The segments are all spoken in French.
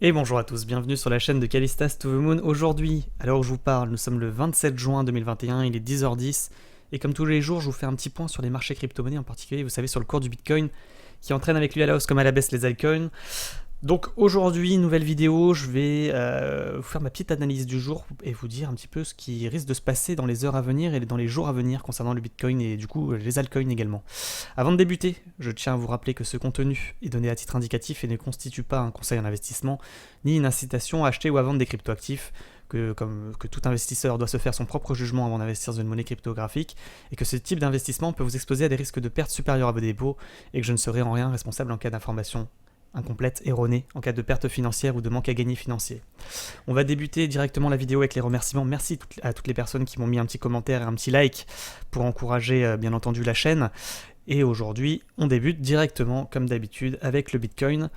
Et bonjour à tous, bienvenue sur la chaîne de Callistas to the Moon. Aujourd'hui, à l'heure où je vous parle, nous sommes le 27 juin 2021, il est 10h10. Et comme tous les jours, je vous fais un petit point sur les marchés crypto-monnaies, en particulier, vous savez, sur le cours du Bitcoin, qui entraîne avec lui à la hausse comme à la baisse les altcoins. Donc aujourd'hui, nouvelle vidéo, je vais vous faire ma petite analyse du jour et vous dire un petit peu ce qui risque de se passer dans les heures à venir et dans les jours à venir concernant le Bitcoin et du coup les altcoins également. Avant de débuter, je tiens à vous rappeler que ce contenu est donné à titre indicatif et ne constitue pas un conseil en investissement ni une incitation à acheter ou à vendre des cryptoactifs. Que tout investisseur doit se faire son propre jugement avant d'investir dans une monnaie cryptographique et que ce type d'investissement peut vous exposer à des risques de perte supérieurs à vos dépôts et que je ne serai en rien responsable en cas d'information incomplète, erronée, en cas de perte financière ou de manque à gagner financier. On va débuter directement la vidéo avec les remerciements. Merci à toutes les personnes qui m'ont mis un petit commentaire et un petit like pour encourager bien entendu la chaîne. Et aujourd'hui, on débute directement comme d'habitude avec le Bitcoin.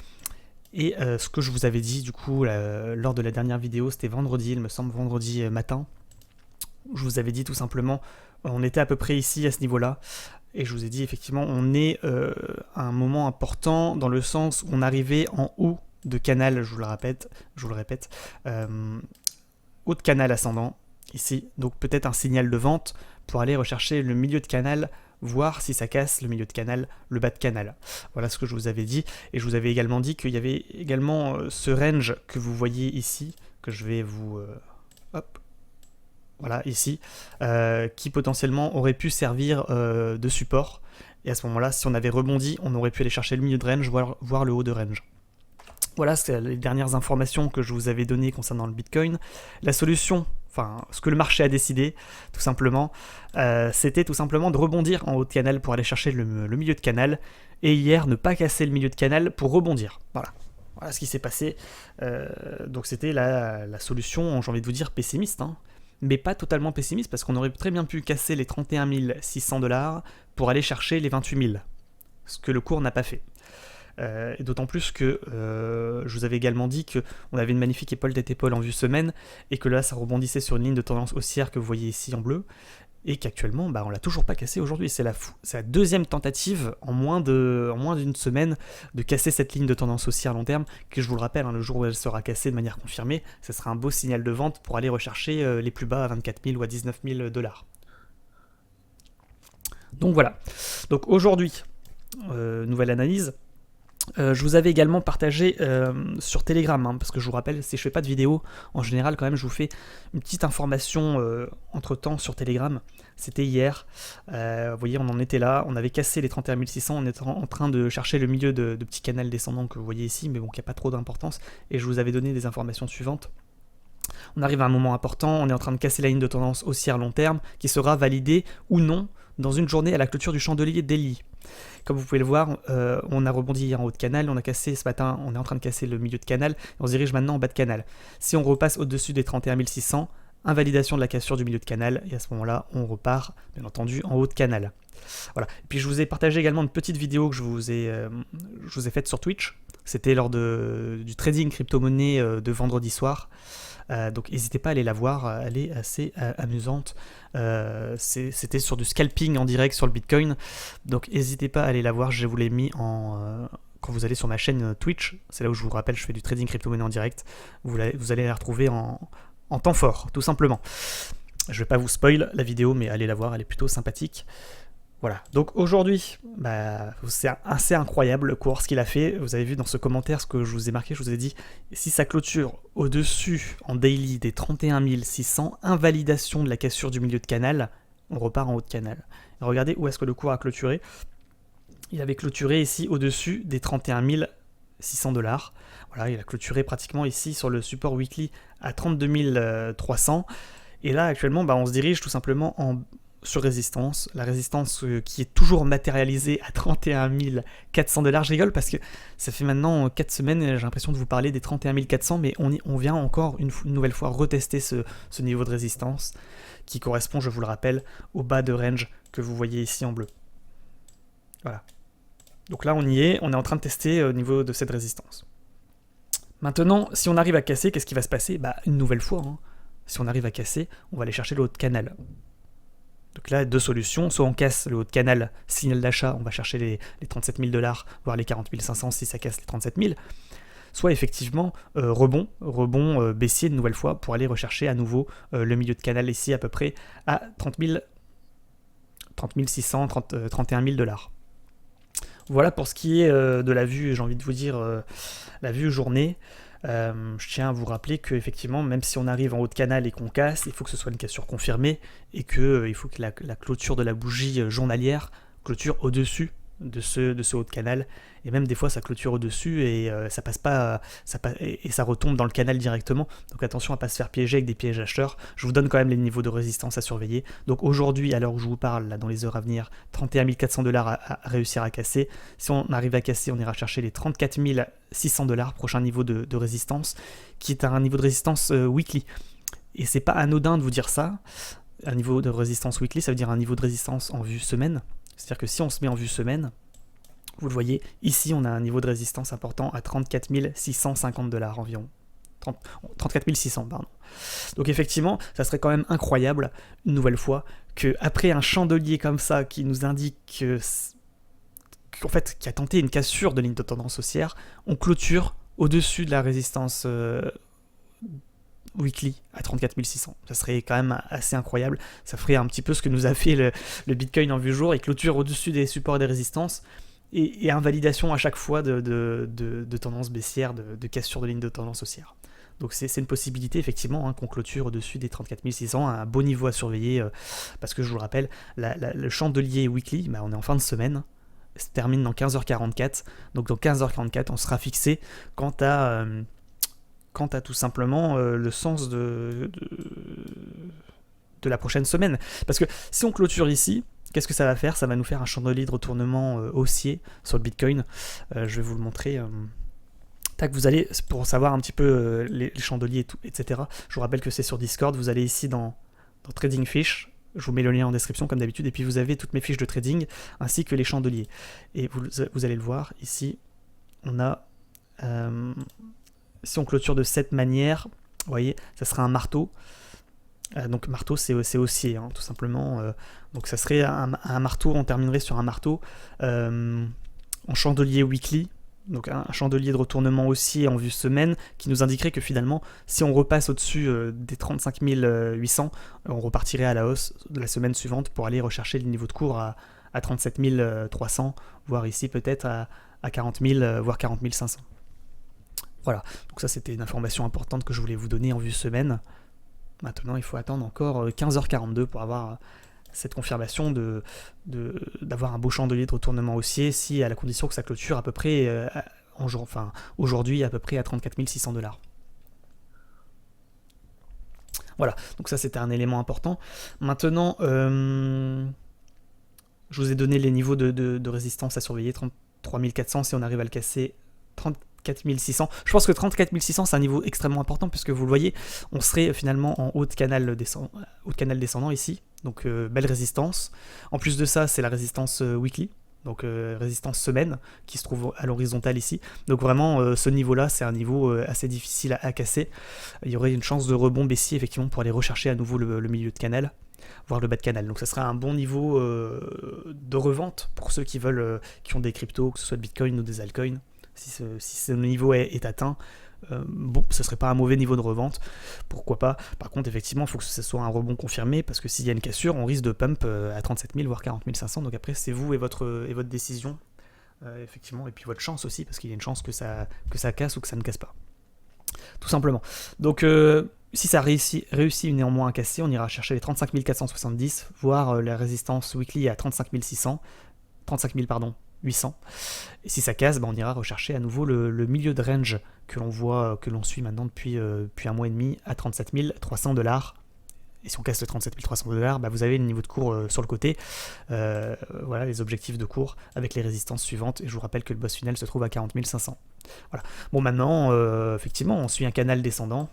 Et ce que je vous avais dit du coup lors de la dernière vidéo, c'était vendredi, il me semble vendredi matin. Je vous avais dit tout simplement, on était à peu près ici à ce niveau-là. Et je vous ai dit effectivement, on est à un moment important dans le sens où on arrivait en haut de canal, je vous le répète, haut de canal ascendant, ici. Donc peut-être un signal de vente pour aller rechercher le milieu de canal, voir si ça casse le milieu de canal, le bas de canal. Voilà ce que je vous avais dit. Et je vous avais également dit qu'il y avait également ce range que vous voyez ici, que je vais vous... hop, voilà, ici, qui potentiellement aurait pu servir de support. Et à ce moment-là, si on avait rebondi, on aurait pu aller chercher le milieu de range, voire le haut de range. Voilà, c'est les dernières informations que je vous avais données concernant le Bitcoin. La solution, enfin, ce que le marché a décidé, tout simplement, c'était tout simplement de rebondir en haut de canal pour aller chercher le milieu de canal. Et hier, ne pas casser le milieu de canal pour rebondir. Voilà. Voilà ce qui s'est passé. Donc c'était la solution, j'ai envie de vous dire, pessimiste, hein, mais pas totalement pessimiste parce qu'on aurait très bien pu casser les 31 600$ pour aller chercher les 28 000, ce que le cours n'a pas fait. Et d'autant plus que je vous avais également dit qu'on avait une magnifique épaule tête-épaule en vue semaine et que là ça rebondissait sur une ligne de tendance haussière que vous voyez ici en bleu et qu'actuellement on l'a toujours pas cassé aujourd'hui. C'est la deuxième tentative en moins d'une semaine de casser cette ligne de tendance haussière à long terme que je vous le rappelle, le jour où elle sera cassée de manière confirmée, ce sera un beau signal de vente pour aller rechercher les plus bas à 24 000 ou à 19 000$. Donc voilà. Donc aujourd'hui, nouvelle analyse. Je vous avais également partagé sur Telegram, parce que je vous rappelle, si je fais pas de vidéo, en général quand même je vous fais une petite information entre temps sur Telegram. C'était hier, vous voyez on en était là, on avait cassé les 31 600, on était en train de chercher le milieu de petit canal descendant que vous voyez ici, mais bon qui n'a pas trop d'importance, et je vous avais donné des informations suivantes. On arrive à un moment important, on est en train de casser la ligne de tendance haussière long terme, qui sera validée ou non dans une journée à la clôture du chandelier daily. Comme vous pouvez le voir, on a rebondi hier en haut de canal, on a cassé ce matin, on est en train de casser le milieu de canal, et on se dirige maintenant en bas de canal. Si on repasse au-dessus des 31 600, invalidation de la cassure du milieu de canal, et à ce moment-là, on repart, bien entendu, en haut de canal. Voilà. Et puis je vous ai partagé également une petite vidéo que je vous ai faite sur Twitch. C'était lors du trading crypto-monnaie de vendredi soir. Donc n'hésitez pas à aller la voir, elle est assez amusante. C'était sur du scalping en direct sur le Bitcoin. Donc n'hésitez pas à aller la voir, je vous l'ai mis quand vous allez sur ma chaîne Twitch. C'est là où je vous rappelle, je fais du trading crypto-monnaie en direct. Vous allez la retrouver en temps fort, tout simplement. Je vais pas vous spoil la vidéo, mais allez la voir, elle est plutôt sympathique. Voilà, donc aujourd'hui, c'est assez incroyable le cours, ce qu'il a fait. Vous avez vu dans ce commentaire ce que je vous ai marqué, je vous ai dit, si ça clôture au-dessus en daily des 31 600, invalidation de la cassure du milieu de canal, on repart en haut de canal. Et regardez où est-ce que le cours a clôturé. Il avait clôturé ici au-dessus des 31 600$. Voilà, il a clôturé pratiquement ici sur le support weekly à 32 300. Et là, actuellement, on se dirige tout simplement sur résistance, la résistance qui est toujours matérialisée à 31 400$. Je rigole parce que ça fait maintenant 4 semaines, j'ai l'impression de vous parler des 31 400, mais on vient encore une nouvelle fois retester ce niveau de résistance qui correspond, je vous le rappelle, au bas de range que vous voyez ici en bleu. Voilà. Donc là on y est, on est en train de tester au niveau de cette résistance. Maintenant, si on arrive à casser, qu'est-ce qui va se passer ? Une nouvelle fois, si on arrive à casser, on va aller chercher le haut de canal. Donc là, deux solutions, soit on casse le haut de canal, signal d'achat, on va chercher les 37 000$, voire les 40 500 si ça casse les 37 000. soit effectivement rebond baissier une nouvelle fois pour aller rechercher à nouveau le milieu de canal ici à peu près à 30 600, 31 000 $. Voilà pour ce qui est de la vue, j'ai envie de vous dire, la vue journée. Je tiens à vous rappeler que effectivement, même si on arrive en haut de canal et qu'on casse, il faut que ce soit une cassure confirmée et il faut que la clôture de la bougie journalière clôture au-dessus de ce haut de canal, et même des fois ça clôture au-dessus et ça passe pas, et ça retombe dans le canal directement. Donc attention à pas se faire piéger avec des pièges acheteurs. Je vous donne quand même les niveaux de résistance à surveiller. Donc aujourd'hui, à l'heure où je vous parle, là, dans les heures à venir, 31 400 $ à réussir à casser. Si on arrive à casser, on ira chercher les 34 600 $, prochain niveau de résistance, qui est un niveau de résistance weekly. Et c'est pas anodin de vous dire ça. Un niveau de résistance weekly, ça veut dire un niveau de résistance en vue semaine. C'est-à-dire que si on se met en vue semaine, vous le voyez, ici on a un niveau de résistance important à 34 650 $ environ. 34 600, pardon. Donc effectivement, ça serait quand même incroyable, une nouvelle fois, qu'après un chandelier comme ça qui nous indique qu'en fait, qui a tenté une cassure de ligne de tendance haussière, on clôture au-dessus de la résistance weekly à 34 600. Ça serait quand même assez incroyable. Ça ferait un petit peu ce que nous a fait le Bitcoin en vue jour, et clôture au-dessus des supports et des résistances, et invalidation à chaque fois de tendance baissière, de cassure de ligne de tendance haussière. Donc c'est une possibilité effectivement qu'on clôture au-dessus des 34 600, un beau niveau à surveiller, parce que je vous le rappelle, le chandelier weekly, on est en fin de semaine, se termine dans 15h44, donc dans 15h44 on sera fixé quant à tout simplement le sens de la prochaine semaine. Parce que si on clôture ici, qu'est-ce que ça va faire? Ça va nous faire un chandelier de retournement haussier sur le Bitcoin. Je vais vous le montrer. Tac, vous allez, pour savoir un petit peu les chandeliers et tout, etc. Je vous rappelle que c'est sur Discord. Vous allez ici dans Trading Fish. Je vous mets le lien en description comme d'habitude. Et puis vous avez toutes mes fiches de trading ainsi que les chandeliers. Et vous allez le voir ici. On a... si on clôture de cette manière, vous voyez, ça sera un marteau. Donc marteau, c'est haussier, tout simplement. Donc ça serait un marteau, on terminerait sur un marteau en chandelier weekly. Donc un chandelier de retournement haussier en vue semaine qui nous indiquerait que finalement, si on repasse au-dessus des 35 800, on repartirait à la hausse de la semaine suivante pour aller rechercher le niveau de cours à 37 300, voire ici peut-être à 40 000, voire 40 500. Voilà, donc ça c'était une information importante que je voulais vous donner en vue semaine. Maintenant il faut attendre encore 15h42 pour avoir cette confirmation d'avoir un beau chandelier de retournement haussier, si à la condition que ça clôture à peu près, aujourd'hui à peu près à 34 600 $. Voilà, donc ça c'était un élément important. Maintenant, je vous ai donné les niveaux de résistance à surveiller, 33 400 si on arrive à le casser, 34 600. Je pense que 34 600 c'est un niveau extrêmement important puisque vous le voyez, on serait finalement en haut de canal descendant ici, donc belle résistance. En plus de ça, c'est la résistance weekly, donc résistance semaine qui se trouve à l'horizontale ici. Donc vraiment ce niveau-là, c'est un niveau assez difficile à casser. Il y aurait une chance de rebond baissier effectivement pour aller rechercher à nouveau le milieu de canal, voire le bas de canal. Donc ça serait un bon niveau de revente pour ceux qui qui ont des cryptos, que ce soit de Bitcoin ou des altcoins. Si ce niveau est atteint, ce serait pas un mauvais niveau de revente, pourquoi pas. Par contre, effectivement, il faut que ce soit un rebond confirmé, parce que s'il y a une cassure, on risque de pump à 37 000, voire 40 500. Donc après, c'est vous et votre décision, effectivement, et puis votre chance aussi, parce qu'il y a une chance que ça casse ou que ça ne casse pas. Tout simplement. Donc, si ça réussit néanmoins à casser, on ira chercher les 35 470, voire la résistance weekly à 35 800. Et si ça casse, on ira rechercher à nouveau le milieu de range que l'on suit maintenant depuis un mois et demi à 37 300 $. Et si on casse le 37 300 $, vous avez le niveau de cours sur le côté. Voilà les objectifs de cours avec les résistances suivantes. Et je vous rappelle que le boss final se trouve à 40 500. Voilà. Bon, maintenant, effectivement, on suit un canal descendant.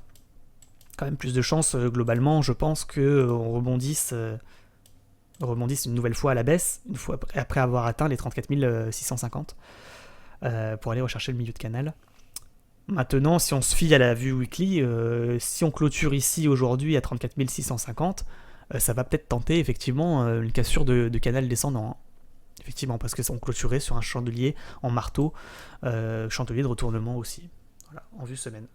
Quand même plus de chance globalement, je pense qu'on rebondisse une nouvelle fois à la baisse, une fois après avoir atteint les 34 650 pour aller rechercher le milieu de canal. Maintenant, si on se fie à la vue weekly, si on clôture ici aujourd'hui à 34 650, ça va peut-être tenter effectivement une cassure de canal descendant. Effectivement, parce qu'on clôturait sur un chandelier en marteau, chandelier de retournement aussi. Voilà, en vue semaine.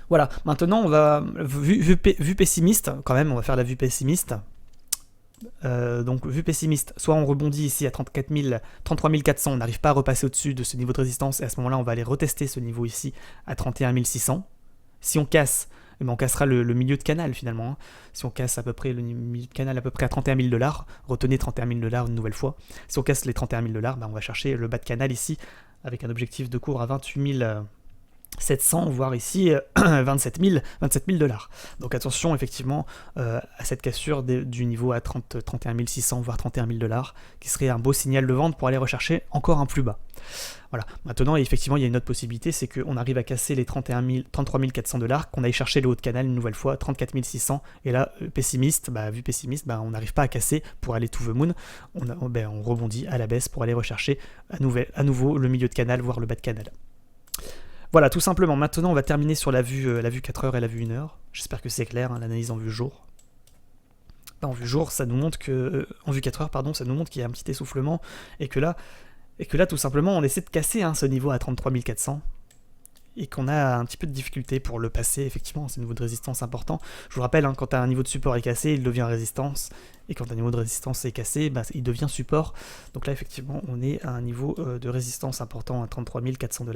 Voilà, maintenant on va, vue pessimiste, quand même, on va faire la vue pessimiste. Donc vue pessimiste, soit on rebondit ici à 33 400, on n'arrive pas à repasser au-dessus de ce niveau de résistance, et à ce moment-là on va aller retester ce niveau ici à 31 600. Si on casse, eh ben on cassera le milieu de canal finalement. Hein. Si on casse à peu près le milieu de canal à peu près à 31 000 $, retenez 31 000 $ une nouvelle fois. Si on casse les 31 000 $, ben on va chercher le bas de canal ici avec un objectif de cours à 28 700, voire ici 27 000 $. Donc attention effectivement à cette cassure du niveau à 31 600, voire 31 000 $, qui serait un beau signal de vente pour aller rechercher encore un plus bas. Voilà. Maintenant, effectivement, il y a une autre possibilité, c'est qu'on arrive à casser les 33 400 $, qu'on aille chercher le haut de canal une nouvelle fois, 34 600, et là, pessimiste, vue pessimiste, on n'arrive pas à casser pour aller to the moon, on rebondit à la baisse pour aller rechercher à nouveau le milieu de canal, voire le bas de canal. Voilà, tout simplement. Maintenant, on va terminer sur la vue 4 heures et la vue 1 heure. J'espère que c'est clair, hein, l'analyse en vue jour. En vue jour, ça nous montre que... En vue 4 heures, pardon, ça nous montre qu'il y a un petit essoufflement, et que là, tout simplement, on essaie de casser ce niveau à 33 400, et qu'on a un petit peu de difficulté pour le passer, effectivement, c'est un niveau de résistance important. Je vous rappelle, hein, quand un niveau de support est cassé, il devient résistance, et quand un niveau de résistance est cassé, il devient support. Donc là, effectivement, on est à un niveau de résistance important à 33 400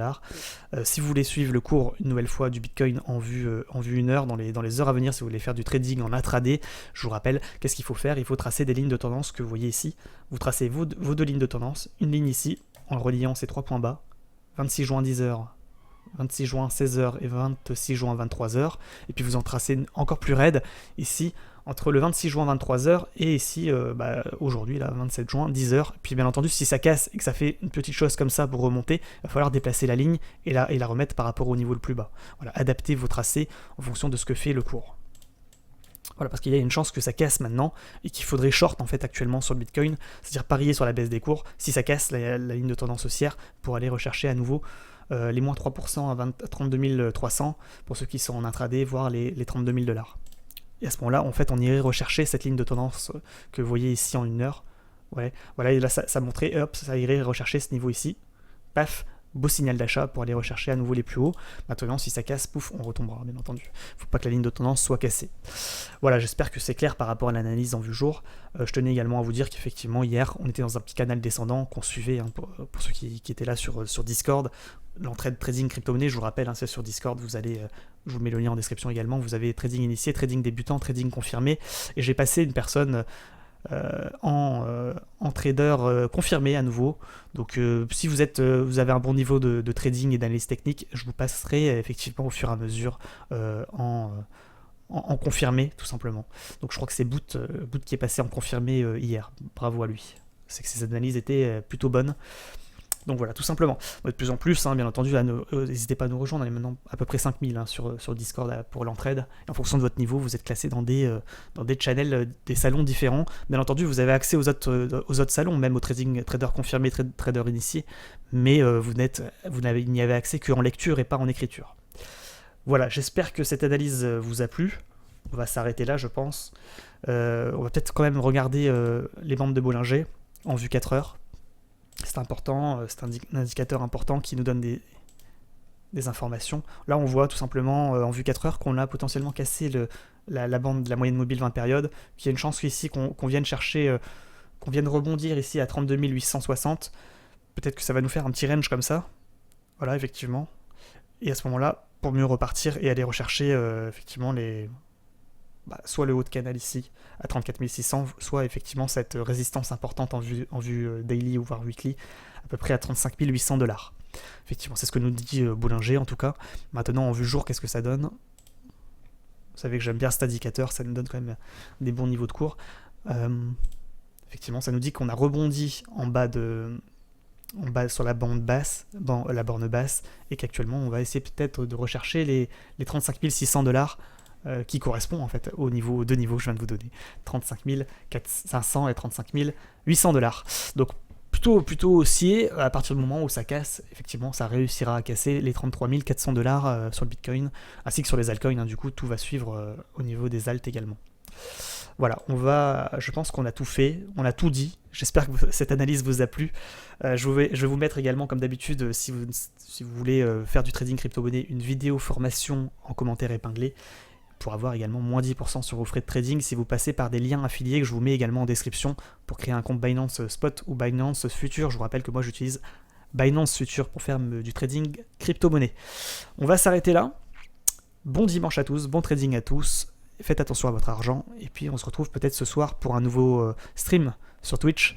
$. Si vous voulez suivre le cours, une nouvelle fois, du Bitcoin en vue 1 heure, dans les heures à venir, si vous voulez faire du trading en intraday, je vous rappelle, qu'est-ce qu'il faut faire? Il faut tracer des lignes de tendance que vous voyez ici. Vous tracez vos deux lignes de tendance, une ligne ici, en reliant ces 3 points bas, 26 juin 10h, 26 juin 16h et 26 juin 23h, et puis vous en tracez encore plus raide ici entre le 26 juin 23h et ici aujourd'hui là 27 juin 10h. Puis bien entendu, si ça casse et que ça fait une petite chose comme ça pour remonter, il va falloir déplacer la ligne et la remettre par rapport au niveau le plus bas. Voilà, adaptez vos tracés en fonction de ce que fait le cours. Voilà, parce qu'il y a une chance que ça casse maintenant et qu'il faudrait short en fait actuellement sur le Bitcoin, c'est-à-dire parier sur la baisse des cours si ça casse la ligne de tendance haussière pour aller rechercher à nouveau les moins 3% à 32 300 pour ceux qui sont en intraday, voire les 32 000 $. Et à ce moment-là, en fait, on irait rechercher cette ligne de tendance que vous voyez ici en 1 heure. Ouais, voilà, et là, ça montrait, hop, ça irait rechercher ce niveau ici. Paf, beau signal d'achat pour aller rechercher à nouveau les plus hauts. Maintenant, si ça casse, pouf, on retombera, bien entendu. Faut pas que la ligne de tendance soit cassée. Voilà, j'espère que c'est clair par rapport à l'analyse en vue jour. Je tenais également à vous dire qu'effectivement, hier, on était dans un petit canal descendant qu'on suivait, hein, pour ceux qui étaient là sur Discord. L'entrée de trading crypto-monnaie, je vous rappelle, hein, c'est sur Discord, je vous mets le lien en description également, vous avez trading initié, trading débutant, trading confirmé, et j'ai passé une personne en trader confirmé à nouveau. Donc si vous avez un bon niveau de trading et d'analyse technique, je vous passerai effectivement au fur et à mesure en confirmé, tout simplement. Donc je crois que c'est Boot qui est passé en confirmé hier, bravo à lui. C'est que ses analyses étaient plutôt bonnes. Donc voilà, tout simplement. De plus en plus, hein, bien entendu, n'hésitez pas à nous rejoindre. On est maintenant à peu près 5000 hein, sur Discord pour l'entraide. Et en fonction de votre niveau, vous êtes classé dans des channels, des salons différents. Bien entendu, vous avez accès aux autres salons, même aux trader confirmés, trader initiés. Mais il n'y avait accès qu'en lecture et pas en écriture. Voilà, j'espère que cette analyse vous a plu. On va s'arrêter là, je pense. On va peut-être quand même regarder les bandes de Bollinger en vue 4 heures. C'est important, c'est un indicateur important qui nous donne des informations. Là, on voit tout simplement en vue 4 heures qu'on a potentiellement cassé la bande de la moyenne mobile 20 périodes, qu'il y a une chance ici qu'on vienne chercher, qu'on vienne rebondir ici à 32 860. Peut-être que ça va nous faire un petit range comme ça. Voilà, effectivement. Et à ce moment-là, pour mieux repartir et aller rechercher effectivement soit le haut de canal ici à 34 600, soit effectivement cette résistance importante en vue daily ou voire weekly, à peu près à 35 800 $. Effectivement, c'est ce que nous dit Bollinger en tout cas. Maintenant, en vue jour, qu'est-ce que ça donne? Vous savez que j'aime bien cet indicateur, ça nous donne quand même des bons niveaux de cours. Effectivement, ça nous dit qu'on a rebondi en bas sur la bande basse, la borne basse, et qu'actuellement, on va essayer peut-être de rechercher les 35 600 $. Qui correspond en fait aux deux niveaux que je viens de vous donner, 35 500 et 35 800 $. Donc plutôt haussier, à partir du moment où ça casse, effectivement ça réussira à casser les 33 400 $ sur le Bitcoin, ainsi que sur les altcoins, hein, du coup tout va suivre au niveau des alts également. Voilà, je pense qu'on a tout fait, on a tout dit. J'espère que cette analyse vous a plu. Je vais vous mettre également, comme d'habitude, si vous voulez faire du trading crypto-monnaie, une vidéo formation en commentaire épinglé pour avoir également moins 10% sur vos frais de trading si vous passez par des liens affiliés que je vous mets également en description pour créer un compte Binance Spot ou Binance Future. Je vous rappelle que moi j'utilise Binance Future pour faire du trading crypto-monnaie. On va s'arrêter là. Bon dimanche à tous, bon trading à tous. Faites attention à votre argent. Et puis on se retrouve peut-être ce soir pour un nouveau stream sur Twitch.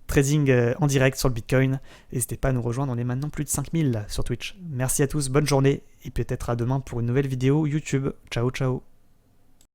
Trading en direct sur le Bitcoin. N'hésitez pas à nous rejoindre, on est maintenant plus de 5000 sur Twitch. Merci à tous, bonne journée et peut-être à demain pour une nouvelle vidéo YouTube. Ciao ciao.